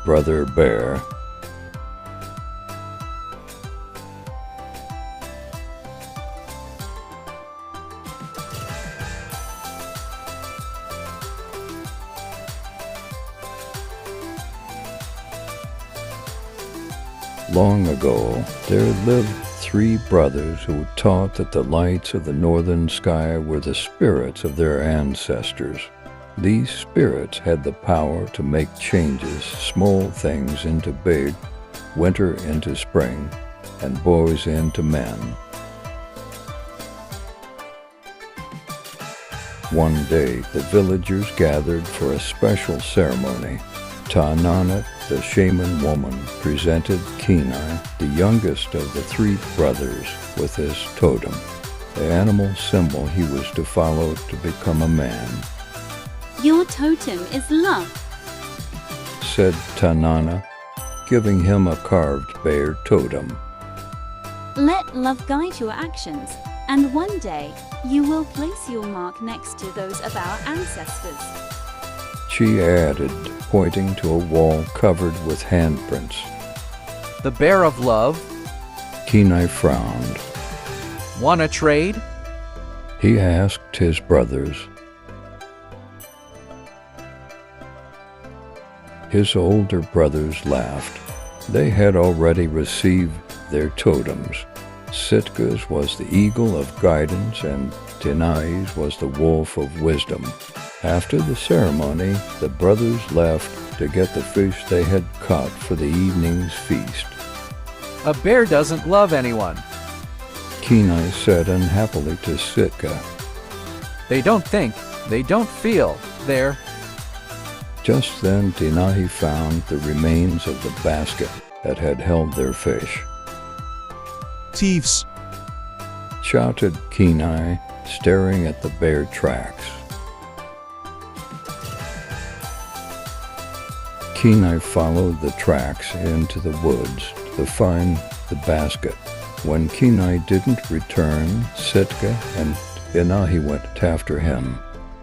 brother bear. Long ago, there lived 3 brothers who taught that the lights of the northern sky were the spirits of their ancestors. These spirits had the power to make changes, small things into big, winter into spring, and boys into men. One day, the villagers gathered for a special ceremony. Tanana, the shaman woman, presented Kenai, the youngest of the 3 brothers, with his totem, the animal symbol he was to follow to become a man. "Your totem is love," said Tanana, giving him a carved bear totem. "Let love guide your actions, and one day you will place your mark next to those of our ancestors." She added, pointing to a wall covered with handprints. "The bear of love." Kenai frowned. "Wanna trade?" He asked his brothers. His older brothers laughed. They had already received their totems. Sitka's was the eagle of guidance and Denahi's was the wolf of wisdom. After the ceremony, the brothers left to get the fish they had caught for the evening's feast. "A bear doesn't love anyone." Kenai said unhappily to Sitka. "They don't think, they don't feel, they're—" Just then Denahi found the remains of the basket that had held their fish. "Thieves!" shouted Kenai, staring at the bear tracks. Kenai followed the tracks into the woods to find the basket. When Kenai didn't return, Sitka and Denahi went after him.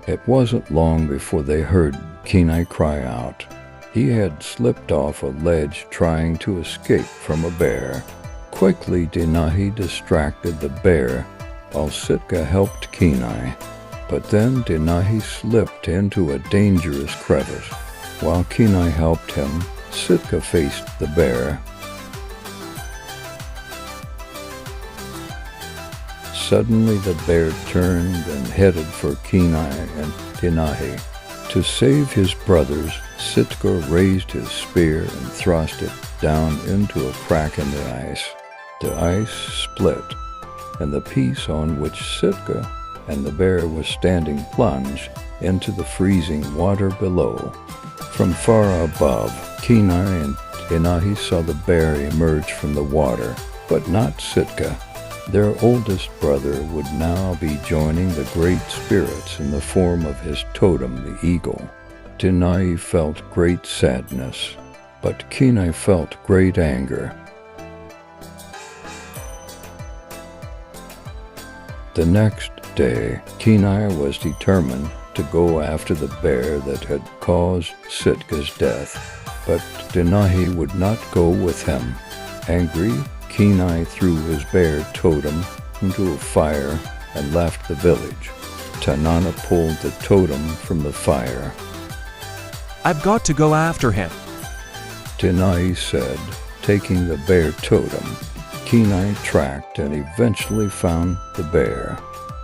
It wasn't long before they heard Kenai cry out. He had slipped off a ledge trying to escape from a bear. Quickly, Denahi distracted the bear while Sitka helped Kenai. But then Denahi slipped into a dangerous crevice. While Kenai helped him, Sitka faced the bear. Suddenly the bear turned and headed for Kenai and Denahi. To save his brothers, Sitka raised his spear and thrust it down into a crack in the ice. The ice split, and the piece on which Sitka and the bear was standing plunged into the freezing water below. From far above, Kenai and Denahi saw the bear emerge from the water, but not Sitka. Their oldest brother would now be joining the great spirits in the form of his totem, the eagle. Denahi felt great sadness, but Kenai felt great anger. The next day, Kenai was determined to go after the bear that had caused Sitka's death, but Denahi would not go with him. Angry, Kenai threw his bear totem into a fire and left the village. Tanana pulled the totem from the fire. "I've got to go after him," Denahi said, taking the bear totem. Kenai tracked and eventually found the bear.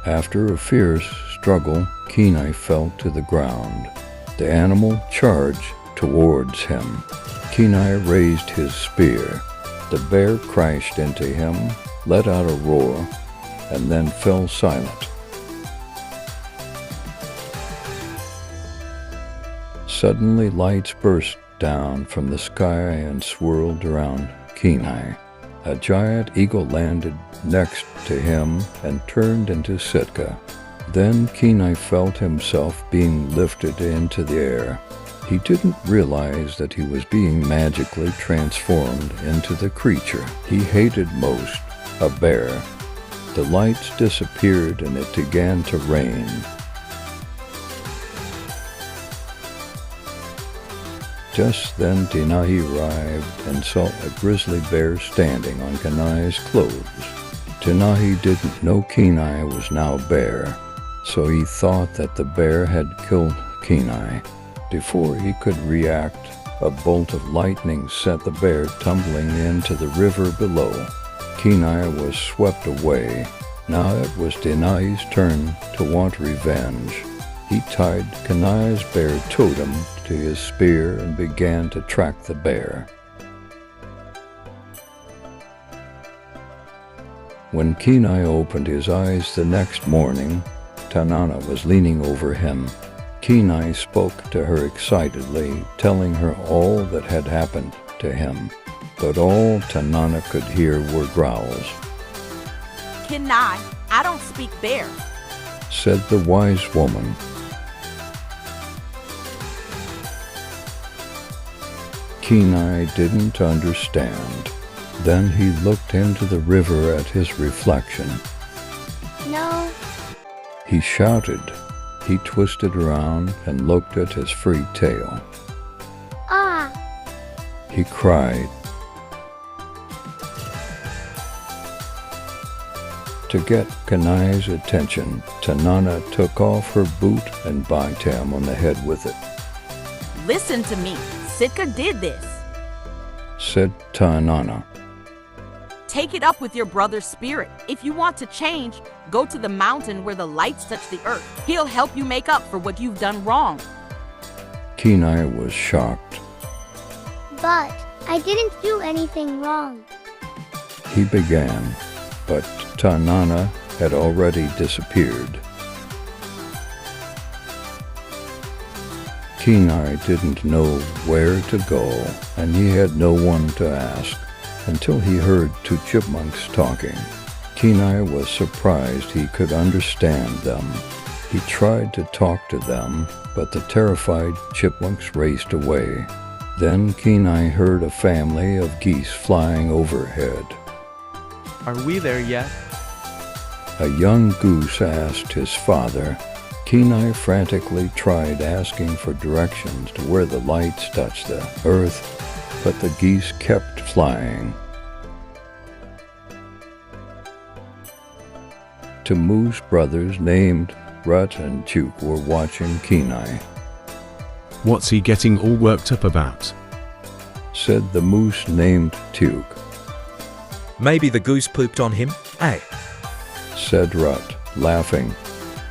After a fierce struggle, Kenai fell to the ground. The animal charged towards him. Kenai raised his spear. The bear crashed into him, let out a roar, and then fell silent. Suddenly lights burst down from the sky and swirled around Kenai. A giant eagle landed next to him and turned into Sitka. Then Kenai felt himself being lifted into the air. He didn't realize that he was being magically transformed into the creature he hated most, a bear. The lights disappeared and it began to rain. Just then Denahi arrived and saw a grizzly bear standing on Kenai's clothes. Denahi didn't know Kenai was now bear, so he thought that the bear had killed Kenai. Before he could react, a bolt of lightning sent the bear tumbling into the river below. Kenai was swept away. Now it was Denahi's turn to want revenge. He tied Kenai's bear totem to his spear and began to track the bear. When Kenai opened his eyes the next morning, Tanana was leaning over him. Kenai spoke to her excitedly, telling her all that had happened to him. But all Tanana could hear were growls. Kenai, I don't speak bear, said the wise woman. Kenai didn't understand. Then he looked into the river at his reflection. No. He shouted. He twisted around and looked at his free tail. Ah! He cried. To get Kenai's attention, Tanana took off her boot and bit him on the head with it. Listen to me. Sitka did this. Said Tanana. Take it up with your brother's spirit. If you want to change, go to the mountain where the lights touch the earth. He'll help you make up for what you've done wrong. Kenai was shocked. But I didn't do anything wrong. He began, but Tanana had already disappeared. Kenai didn't know where to go, and he had no one to ask until he heard two chipmunks talking. Kenai was surprised he could understand them. He tried to talk to them, but the terrified chipmunks raced away. Then Kenai heard a family of geese flying overhead. Are we there yet? A young goose asked his father. Kenai frantically tried asking for directions to where the lights touched the earth, but the geese kept flying. Two moose brothers named Rut and Chuk were watching Kenai. What's he getting all worked up about? Said the moose named Chuk. Maybe the goose pooped on him, eh? Said Rut, laughing.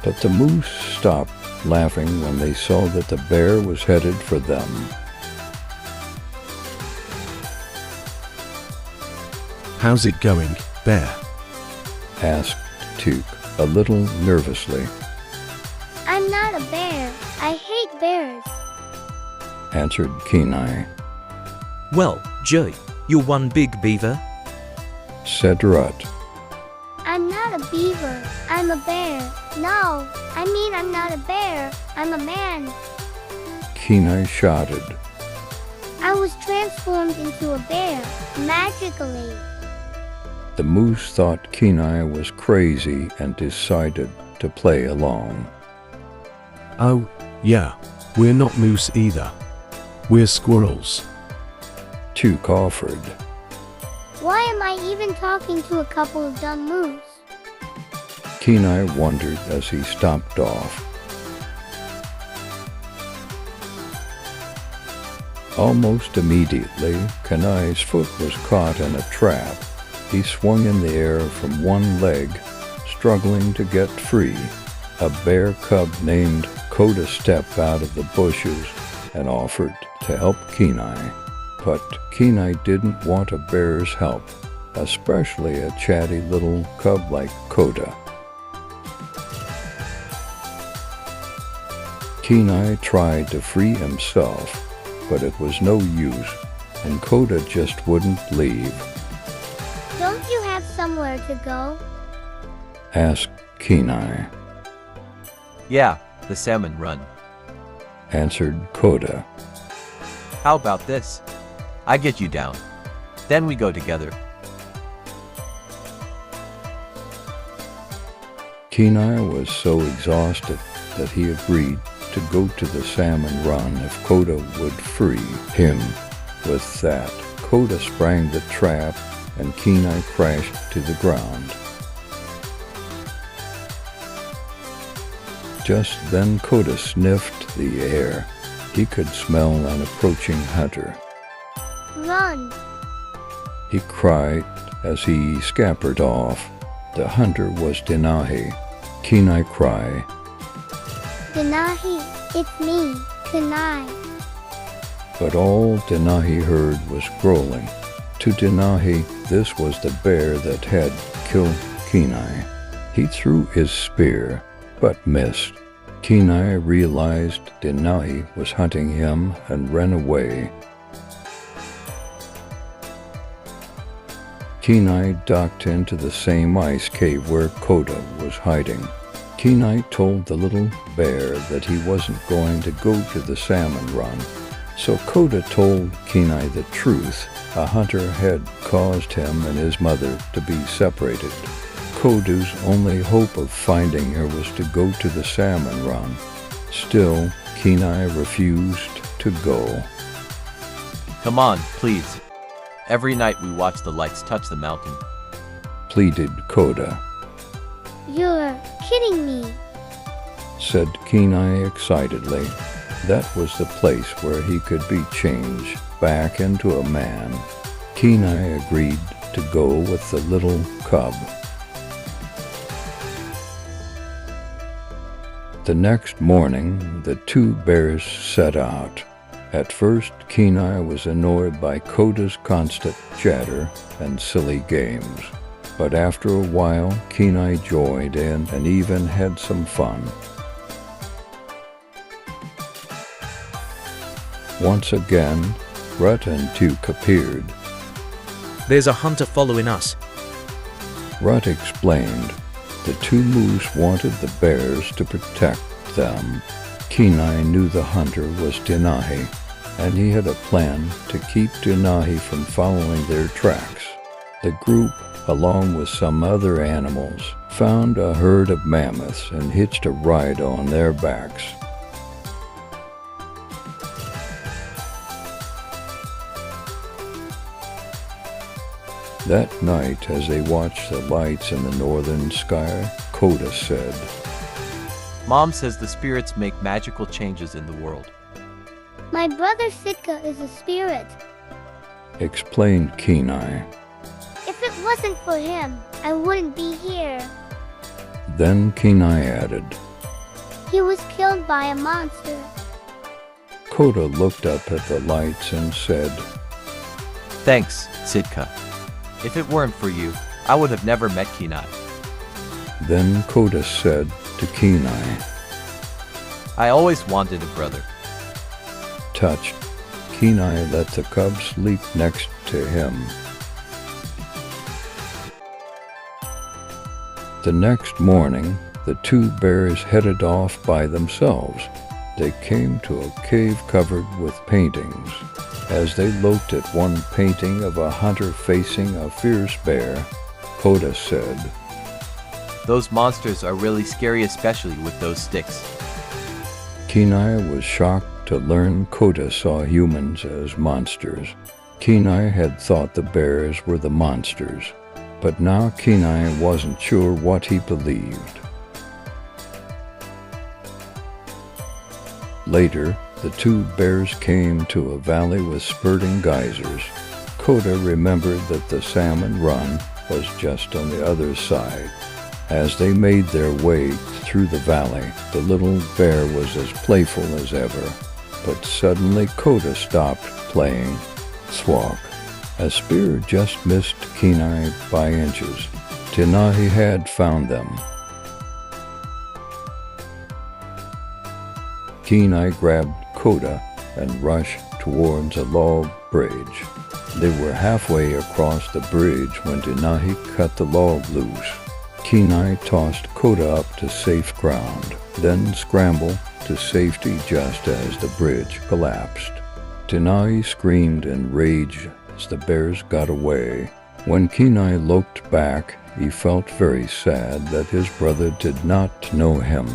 But the moose stopped laughing when they saw that the bear was headed for them. How's it going, bear? Asked Chuk a little nervously. I'm not a bear. I hate bears. Answered Kenai. Well, gee, you're one big beaver. Said Rut. I'm not a beaver. I'm a bear. No, I mean I'm not a bear. I'm a man. Kenai shouted. I was transformed into a bear, magically. The moose thought Kenai was crazy and decided to play along. Oh, yeah, we're not moose either. We're squirrels. Chuk offered. Why am I even talking to a couple of dumb moose? Kenai wondered as he stomped off. Almost immediately, Kenai's foot was caught in a trap. He swung in the air from one leg, struggling to get free. A bear cub named Koda stepped out of the bushes and offered to help Kenai. But Kenai didn't want a bear's help, especially a chatty little cub like Koda. Kenai tried to free himself, but it was no use, and Koda just wouldn't leave. Don't you have somewhere to go? Asked Kenai. Yeah, the salmon run. Answered Koda. How about this? I get you down. Then we go together. Kenai was so exhausted that he agreed to go to the salmon run if Koda would free him. With that, Koda sprang the trap and Kenai crashed to the ground. Just then Koda sniffed the air. He could smell an approaching hunter. Run! He cried as he scampered off. The hunter was Denahi. Kenai cried, Denahi, it's me, Kenai. but all Denahi heard was growling. To Denahi, this was the bear that had killed Kenai. He threw his spear, but missed. Kenai realized Denahi was hunting him and ran away. Kenai ducked into the same ice cave where Koda was hiding. Kenai told the little bear that he wasn't going to go to the salmon run. So Koda told Kenai the truth. A hunter had caused him and his mother to be separated. Koda's only hope of finding her was to go to the salmon run. Still, Kenai refused to go. Come on, please. Every night we watch the lights touch the mountain. Pleaded Koda. You're kidding me. Said Kenai excitedly. That was the place where he could be changed back into a man. Kenai agreed to go with the little cub. The next morning, the two bears set out. At first, Kenai was annoyed by Koda's constant chatter and silly games. But after a while, Kenai joined in and even had some fun. Once again, Rut and Tuke appeared. There's a hunter following us. Rut explained. The two moose wanted the bears to protect them. Kenai knew the hunter was Denahi, and he had a plan to keep Denahi from following their tracks. The group, along with some other animals, found a herd of mammoths and hitched a ride on their backs. That night, as they watched the lights in the northern sky, Koda said, Mom says the spirits make magical changes in the world. My brother Sitka is a spirit. Explained Kenai. If it wasn't for him, I wouldn't be here. Then Kenai added. He was killed by a monster. Koda looked up at the lights and said, Thanks, Sitka. If it weren't for you, I would have never met Kenai. Then Koda said to Kenai, I always wanted a brother. Touched, Kenai let the cub sleep next to him. The next morning, the two bears headed off by themselves. They came to a cave covered with paintings. As they looked at one painting of a hunter facing a fierce bear, Koda said, Those monsters are really scary, especially with those sticks. Kenai was shocked to learn Koda saw humans as monsters. Kenai had thought the bears were the monsters, but now Kenai wasn't sure what he believed. Later, the two bears came to a valley with spurting geysers. Koda remembered that the salmon run was just on the other side. As they made their way through the valley, the little bear was as playful as ever. But suddenly Koda stopped playing. Thwack. A spear just missed Kenai by inches. Denahi had found them. Kenai grabbed Koda and rushed towards a log bridge. They were halfway across the bridge when Denahi cut the log loose. Kenai tossed Koda up to safe ground, then scrambled to safety just as the bridge collapsed. Denahi screamed in rage as the bears got away. When Kenai looked back, he felt very sad that his brother did not know him.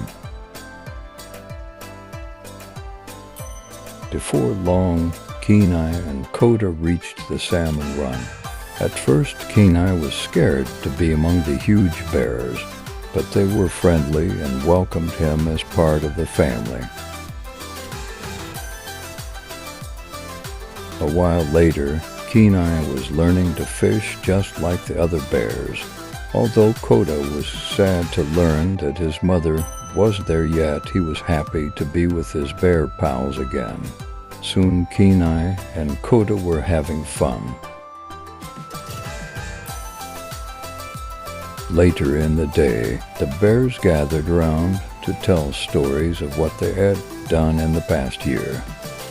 Before long, Kenai and Koda reached the salmon run. At first, Kenai was scared to be among the huge bears, but they were friendly and welcomed him as part of the family. A while later, Kenai was learning to fish just like the other bears. Although Koda was sad to learn that his mother wasn't there yet, he was happy to be with his bear pals again. Soon Kenai and Koda were having fun. Later in the day, the bears gathered around to tell stories of what they had done in the past year.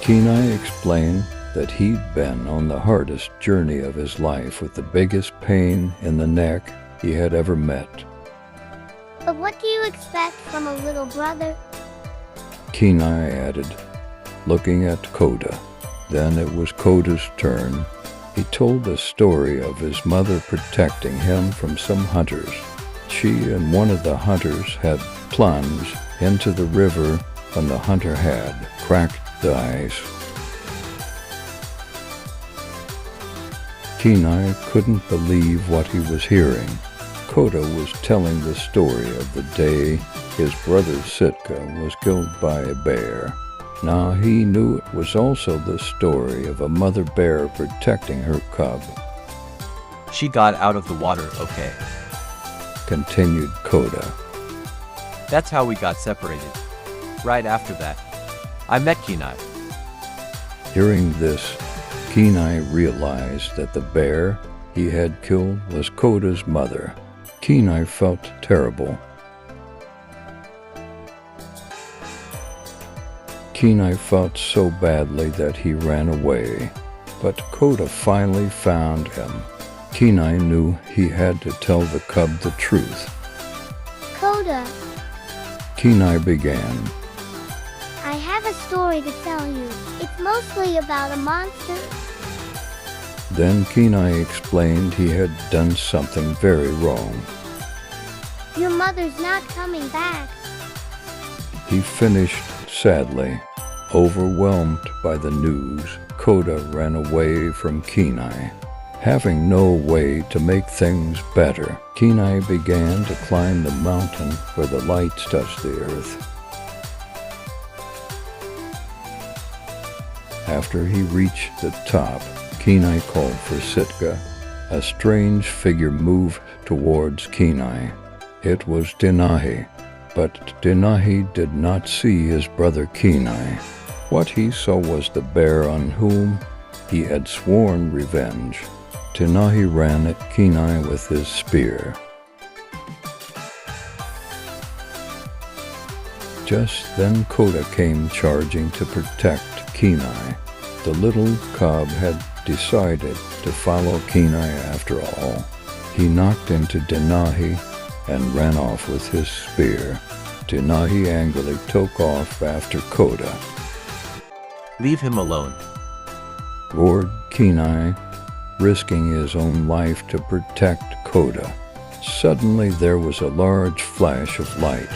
Kenai explained that he'd been on the hardest journey of his life with the biggest pain in the neck he had ever met. But what do you expect from a little brother? Kenai added, looking at Koda. Then it was Koda's turn. He told a story of his mother protecting him from some hunters. She and one of the hunters had plunged into the river when the hunter had cracked the ice. Kenai couldn't believe what he was hearing. Koda was telling the story of the day his brother Sitka was killed by a bear. Now he knew it was also the story of a mother bear protecting her cub. She got out of the water okay. Continued Koda. That's how we got separated. Right after that, I met Kenai. Hearing this, Kenai realized that the bear he had killed was Koda's mother. Kenai felt terrible. Kenai felt so badly that he ran away, but Koda finally found him. Kenai knew he had to tell the cub the truth. Koda, Kenai began. I have a story to tell you. It's mostly about a monster. Then Kenai explained he had done something very wrong. Your mother's not coming back. He finished sadly. Overwhelmed by the news, Koda ran away from Kenai. Having no way to make things better, Kenai began to climb the mountain where the lights touched the earth. After he reached the top, Kenai called for Sitka. A strange figure moved towards Kenai. It was Denahi, but Denahi did not see his brother Kenai. What he saw was the bear on whom he had sworn revenge. Denahi ran at Kenai with his spear. Just then Koda came charging to protect Kenai. The little cub had decided to follow Kenai after all. He knocked into Denahi and ran off with his spear. Denahi angrily took off after Koda. Leave him alone. Roared Kenai, risking his own life to protect Koda. Suddenly there was a large flash of light.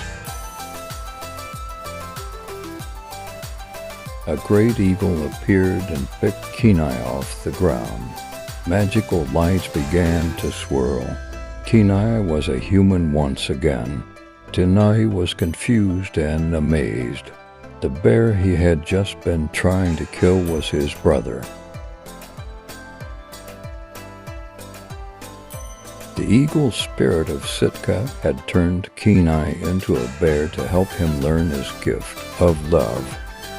A great eagle appeared and picked Kenai off the ground. Magical lights began to swirl. Kenai was a human once again. Denahi was confused and amazed. The bear he had just been trying to kill was his brother. The eagle spirit of Sitka had turned Kenai into a bear to help him learn his gift of love.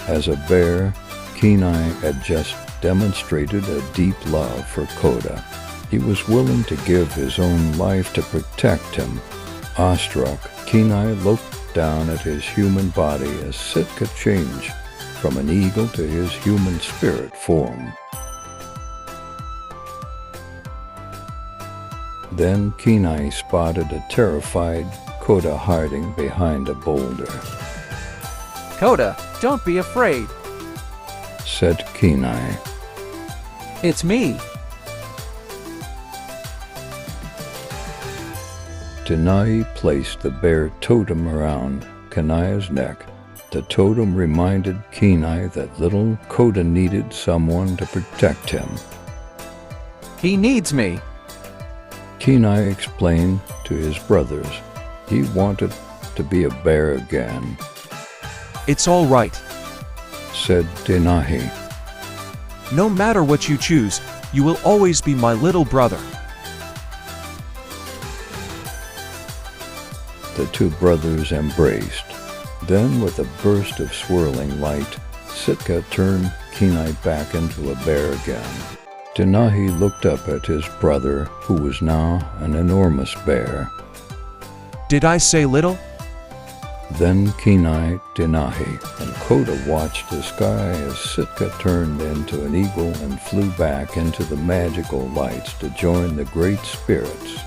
As a bear, Kenai had just demonstrated a deep love for Koda. He was willing to give his own life to protect him. Awestruck, Kenai looked down at his human body as Sitka changed from an eagle to his human spirit form. Then Kenai spotted a terrified Koda hiding behind a boulder. Koda, don't be afraid. Said Kenai. It's me. Denahi placed the bear totem around Kenai's neck. The totem reminded Kenai that little Koda needed someone to protect him. He needs me. Kenai explained to his brothers he wanted to be a bear again, It's all right. said Denahi. No matter what you choose, you will always be my little brother. The two brothers embraced. Then, with a burst of swirling light, Sitka turned Kenai back into a bear again. Denahi looked up at his brother, who was now an enormous bear. Did I say little? Then Kenai, Denahi, and Koda watched the sky as Sitka turned into an eagle and flew back into the magical lights to join the great spirits.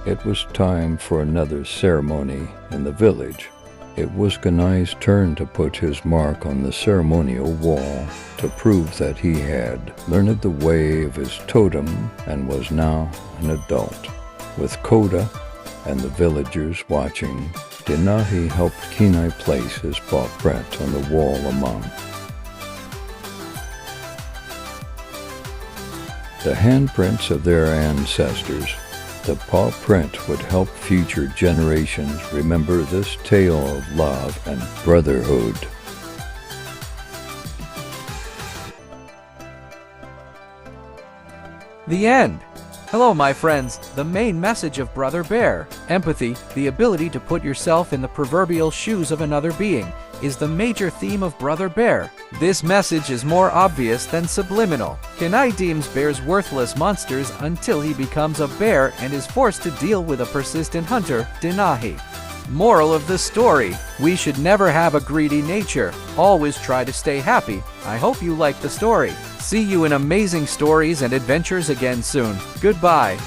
It was time for another ceremony in the village. It was Kenai's turn to put his mark on the ceremonial wall to prove that he had learned the way of his totem and was now an adult. With Koda and the villagers watching, Denahi helped Kenai place his paw print on the wall among the handprints of their ancestors. The paw print would help future generations remember this tale of love and brotherhood. The end. Hello, my friends. The main message of Brother Bear, empathy, the ability to put yourself in the proverbial shoes of another being, is the major theme of Brother Bear. This message is more obvious than subliminal. Kenai deems bears worthless monsters until he becomes a bear and is forced to deal with a persistent hunter, Denahi. Moral of the story: we should never have a greedy nature. Always try to stay happy. I hope you liked the story. See you in amazing stories and adventures again soon. Goodbye.